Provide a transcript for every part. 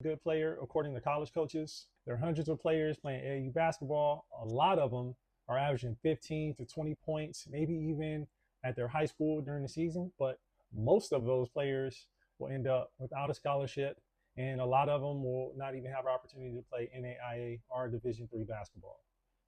good player according to college coaches. There are hundreds of players playing AAU basketball. A lot of them are averaging 15 to 20 points, maybe even at their high school during the season. But most of those players will end up without a scholarship, and a lot of them will not even have an opportunity to play NAIA or Division III basketball.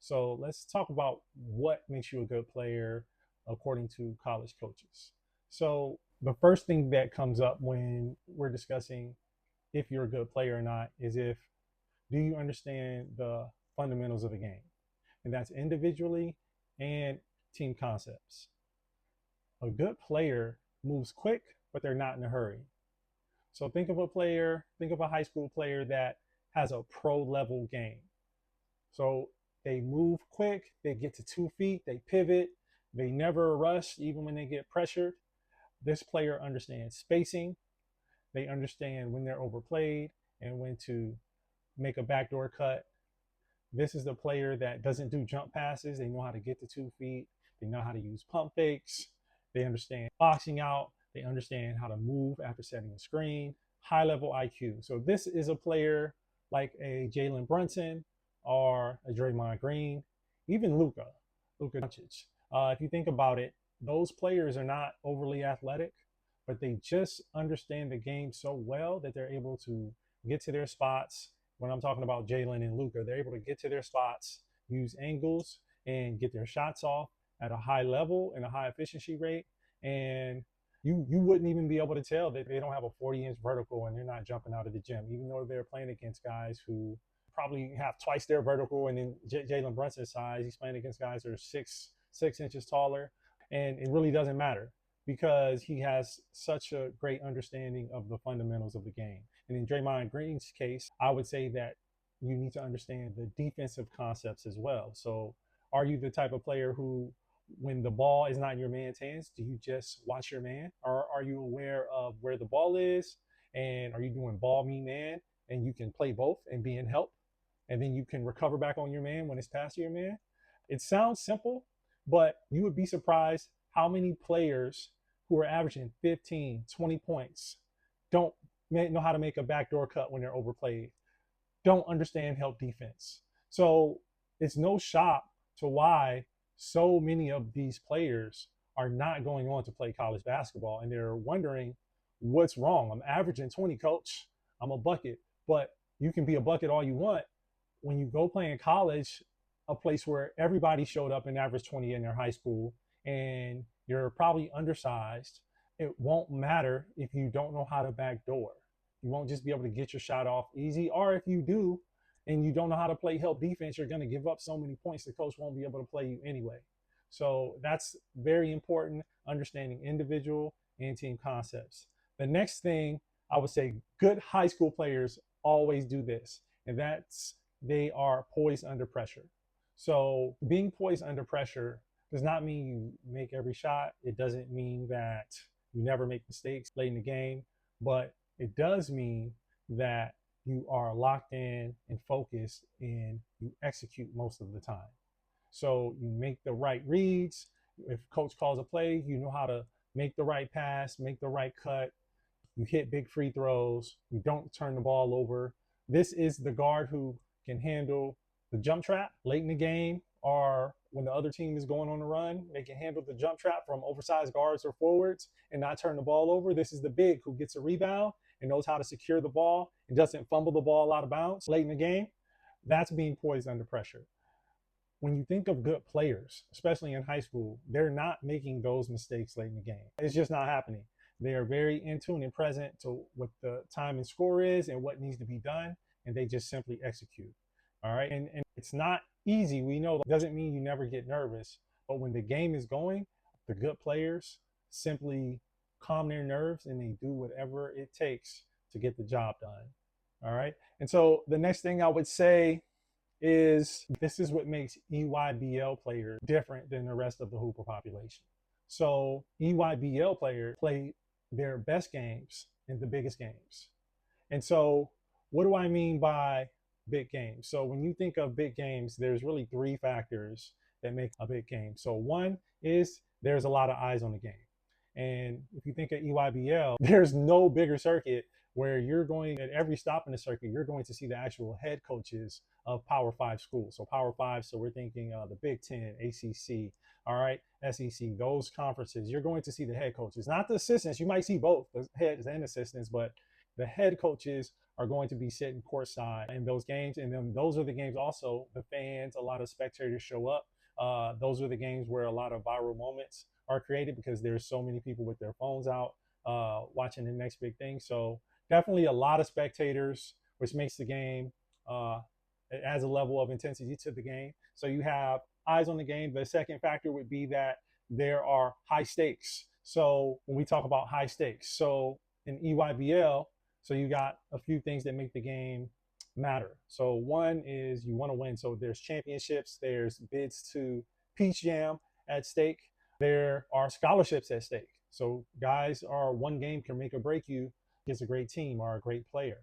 So let's talk about what makes you a good player according to college coaches. So the first thing that comes up when we're discussing if you're a good player or not is if do you understand the fundamentals of the game? And that's individually and team concepts. A good player moves quick, but they're not in a hurry. So think of a high school player that has a pro level game. So they move quick, they get to 2 feet, they pivot, they never rush even when they get pressured. This player understands spacing. They understand when they're overplayed and when to make a backdoor cut. This is the player that doesn't do jump passes. They know how to get to 2 feet. They know how to use pump fakes. They understand boxing out. They understand how to move after setting a screen. High level IQ. So this is a player like a Jalen Brunson or a Draymond Green, even Luka Doncic. If you think about it, those players are not overly athletic, but they just understand the game so well that they're able to get to their spots. When I'm talking about Jalen and Luka, they're able to get to their spots, use angles, and get their shots off at a high level and a high efficiency rate. And you wouldn't even be able to tell that they don't have a 40-inch vertical and they're not jumping out of the gym, even though they're playing against guys who probably have twice their vertical. And in Jalen Brunson's size, he's playing against guys that are six inches taller. And it really doesn't matter because he has such a great understanding of the fundamentals of the game. And in Draymond Green's case, I would say that you need to understand the defensive concepts as well. So are you the type of player who, when the ball is not in your man's hands, do you just watch your man? Or are you aware of where the ball is? And are you doing ball me man? And you can play both and be in help. And then you can recover back on your man when it's past your man. It sounds simple, but you would be surprised how many players who are averaging 15, 20 points don't know how to make a backdoor cut when they're overplayed, don't understand help defense. So it's no shock to why so many of these players are not going on to play college basketball, and they're wondering what's wrong. I'm averaging 20, coach. I'm a bucket, but you can be a bucket all you want. When you go play in college, a place where everybody showed up and averaged 20 in their high school, and you're probably undersized, it won't matter if you don't know how to backdoor. You won't just be able to get your shot off easy, or if you do and you don't know how to play help defense, you're going to give up so many points the coach won't be able to play you anyway. So that's very important, understanding individual and team concepts. The next thing I would say, good high school players always do this, and that's they are poised under pressure. So being poised under pressure does not mean you make every shot. It doesn't mean that you never make mistakes late in the game, but it does mean that you are locked in and focused and you execute most of the time. So you make the right reads. If coach calls a play, you know how to make the right pass, make the right cut. You hit big free throws. You don't turn the ball over. This is the guard who can handle the jump trap late in the game, or when the other team is going on a run, they can handle the jump trap from oversized guards or forwards and not turn the ball over. This is the big who gets a rebound and knows how to secure the ball and doesn't fumble the ball out of bounds late in the game. That's being poised under pressure. When you think of good players, especially in high school, they're not making those mistakes late in the game. It's just not happening. They are very in tune and present to what the time and score is and what needs to be done, and they just simply execute. All right. And it's not easy. We know that doesn't mean you never get nervous, but when the game is going, the good players simply calm their nerves and they do whatever it takes to get the job done. All right. And so the next thing I would say is this is what makes EYBL players different than the rest of the hooper population. So EYBL players play their best games in the biggest games. And so what do I mean by big games? So when you think of big games, there's really 3 factors that make a big game. So one is there's a lot of eyes on the game. And if you think of EYBL, there's no bigger circuit where you're going at every stop in the circuit, you're going to see the actual head coaches of Power Five schools. So Power Five, so we're thinking the Big Ten, ACC, all right, SEC, those conferences. You're going to see the head coaches, not the assistants. You might see both the heads and assistants, but the head coaches are going to be sitting courtside in those games. And then those are the games also, the fans, a lot of spectators show up. Those are the games where a lot of viral moments are created because there's so many people with their phones out watching the next big thing. So definitely a lot of spectators, which makes the game, it adds a level of intensity to the game. So you have eyes on the game. The second factor would be that there are high stakes. So when we talk about high stakes, so in EYBL, so you got a few things that make the game matter. So one is you want to win. So there's championships, there's bids to Peach Jam at stake. There are scholarships at stake. So guys are one game can make or break you against a great team or a great player.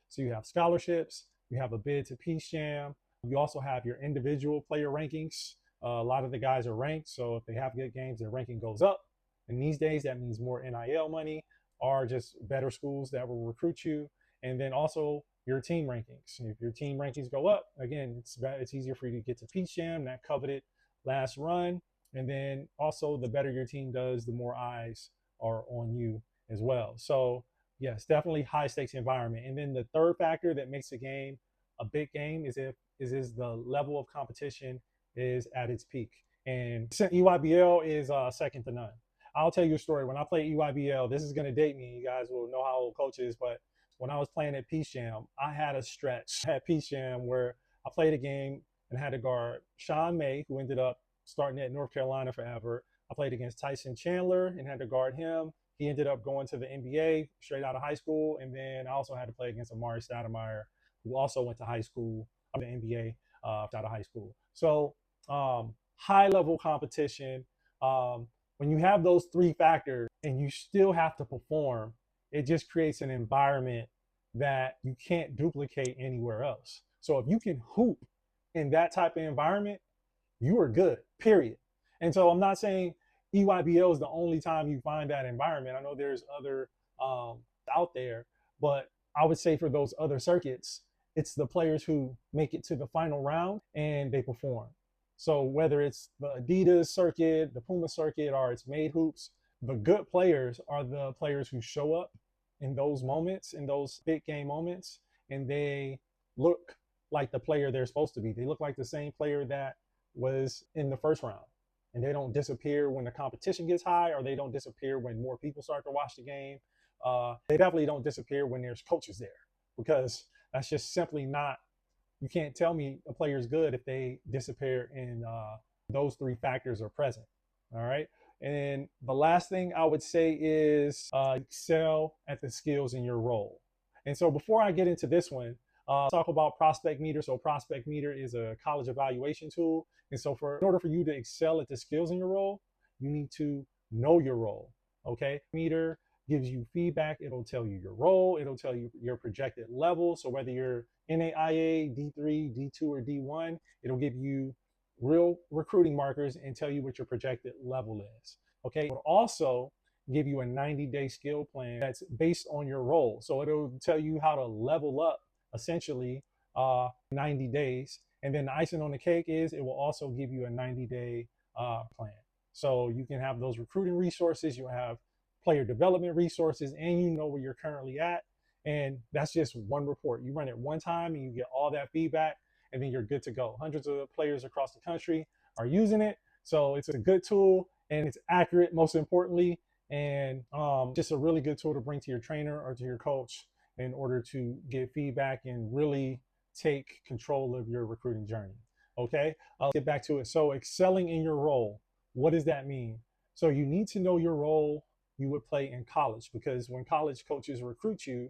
So you have scholarships, you have a bid to Peach Jam. You also have your individual player rankings. A lot of the guys are ranked. So if they have good games, their ranking goes up. And these days, that means more NIL money or just better schools that will recruit you. And then also your team rankings. If your team rankings go up, again, it's easier for you to get to Peach Jam, that coveted last run. And then also the better your team does, the more eyes are on you as well. So yes, definitely high stakes environment. And then the third factor that makes a game a big game is the level of competition is at its peak. And EYBL is second to none. I'll tell you a story. When I played EYBL, this is going to date me. You guys will know how old coach is, but when I was playing at Peach Jam, I had a stretch at Peach Jam where I played a game and had to guard Sean May, who ended up starting at North Carolina forever. I played against Tyson Chandler and had to guard him. He ended up going to the NBA straight out of high school. And then I also had to play against Amari Stoudemire, who also went to high school, the NBA out of high school. So high level competition. When you have those three factors and you still have to perform, it just creates an environment that you can't duplicate anywhere else. So if you can hoop in that type of environment, you are good, period. And so I'm not saying EYBL is the only time you find that environment. I know there's other out there, but I would say for those other circuits, it's the players who make it to the final round and they perform. So whether it's the Adidas circuit, the Puma circuit, or it's Made Hoops, the good players are the players who show up in those moments, in those big game moments, and they look like the player they're supposed to be. They look like the same player that was in the first round. And they don't disappear when the competition gets high, or they don't disappear when more people start to watch the game. They definitely don't disappear when there's coaches there, because that's just simply not, you can't tell me a player is good if they disappear and those three factors are present. All right. And the last thing I would say is excel at the skills in your role. And so before I get into this one, talk about ProspectMeter. So ProspectMeter is a college evaluation tool. And so in order for you to excel at the skills in your role, you need to know your role. Okay. Meter gives you feedback. It'll tell you your role. It'll tell you your projected level. So whether you're NAIA, D3, D2, or D1, it'll give you real recruiting markers and tell you what your projected level is. Okay. It'll also give you a 90-day skill plan that's based on your role. So it'll tell you how to level up essentially 90 days. And then the icing on the cake is it will also give you a 90-day plan. So you can have those recruiting resources, you have player development resources, and you know where you're currently at. And that's just one report. You run it one time and you get all that feedback, and then you're good to go. Hundreds of players across the country are using it. So it's a good tool and it's accurate, most importantly, and just a really good tool to bring to your trainer or to your coach in order to get feedback and really take control of your recruiting journey. Okay, I'll get back to it. So excelling in your role, what does that mean? So you need to know your role you would play in college, because when college coaches recruit you,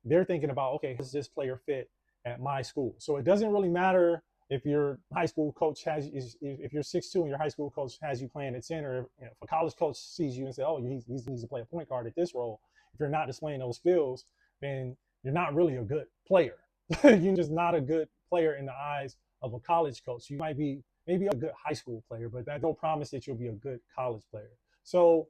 they're thinking about, okay, does this player fit at my school? So it doesn't really matter if your high school coach if you're 6'2" and your high school coach has you playing at center. If a college coach sees you and says, oh, he needs to play a point guard at this role, if you're not displaying those skills, then you're not really a good player. You're just not a good player in the eyes of a college coach. You might be maybe a good high school player, but that's no promise that you'll be a good college player. So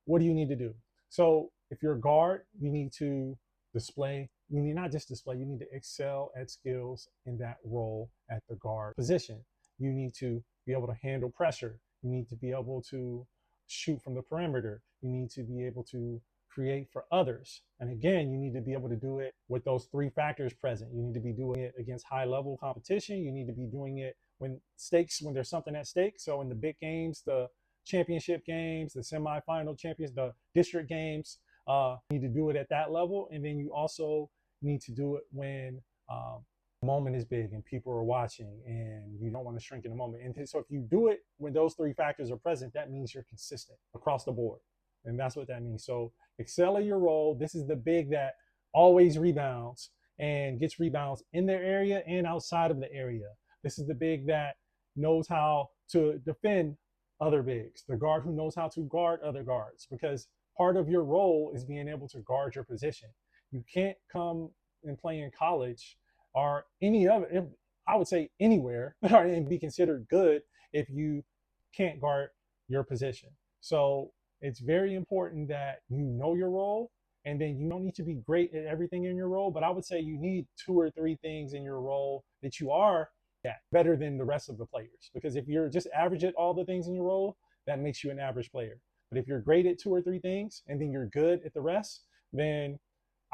what do you need to do? So if you're a guard, you need to display, you need not just display, you need to excel at skills in that role at the guard position. You need to be able to handle pressure. You need to be able to shoot from the perimeter. You need to be able to create for others. And again, you need to be able to do it with those three factors present. You need to be doing it against high level competition. You need to be doing it when there's something at stake. So in the big games, the championship games, the semifinal champions, the district games, you need to do it at that level. And then you also need to do it when the moment is big and people are watching and you don't want to shrink in the moment. And so if you do it when those three factors are present, that means you're consistent across the board. And that's what that means. So excel at your role. This is the big that always rebounds and gets rebounds in their area and outside of the area. This is the big that knows how to defend other bigs, the guard who knows how to guard other guards, because part of your role is being able to guard your position. You can't come and play in college or any other, I would say anywhere, and be considered good if you can't guard your position. So it's very important that you know your role, and then you don't need to be great at everything in your role, but I would say you need 2 or 3 things in your role that you are better than the rest of the players. Because if you're just average at all the things in your role, that makes you an average player. But if you're great at 2 or 3 things and then you're good at the rest, then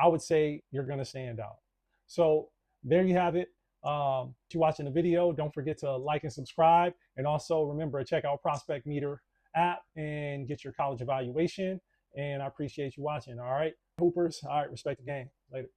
I would say you're going to stand out. So there you have it. If you're watching the video, don't forget to like and subscribe. And also remember, check out ProspectMeter app and get your college evaluation. And I appreciate you watching. All right, Hoopers. All right, respect the game. Later.